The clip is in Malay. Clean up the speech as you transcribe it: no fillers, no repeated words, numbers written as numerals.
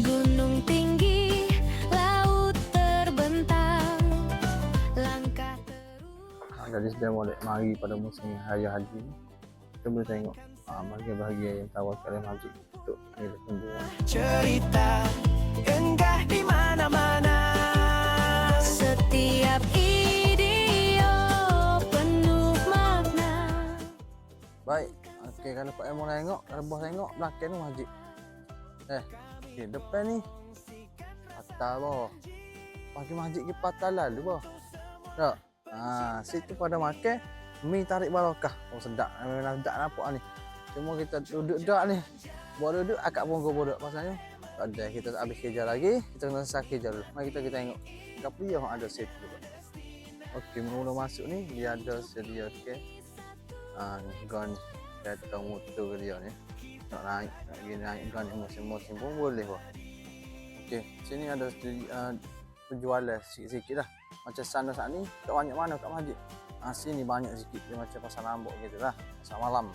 Gunung tinggi, laut terbentang, langkah terus. Jadi sudah mulai mari pada musim Raya Haji ni, kita boleh tengok bahagia-bahagia yang tawarkan oleh masjid untuk mengirim kunjungan. Cerita enggak di mana-mana. Setiap video penuh makna. Baik, okey, kalau Pak Emo tengok, kalau bos tengok belakang tu masjid. Okey, depan ni patah boh. Pagi masjid ke patah lalu boh. Tak. Situ pada makan mi tarik barokah. Oh sedap. Memang sedap nampak ni. Cuma kita duduk dak ni. Buat duduk akak pun bodoh pasalnya. Tak ada, kita tak habis kerja lagi, kita kena selesai kerja dulu. Mari kita tengok. Apa dia yang ada situ. Okey, mula masuk ni dia ada sedia okey. Gun kereta motor dia ni. Nak naik, nak pergi naik gun musim-musim pun boleh bah. Okey, sini ada penjualan sikit-sikit dah. Macam sana saat ni tak banyak mana kat masjid. Sini banyak sikit dia macam pasar rambut gitu lah. Pasar malam.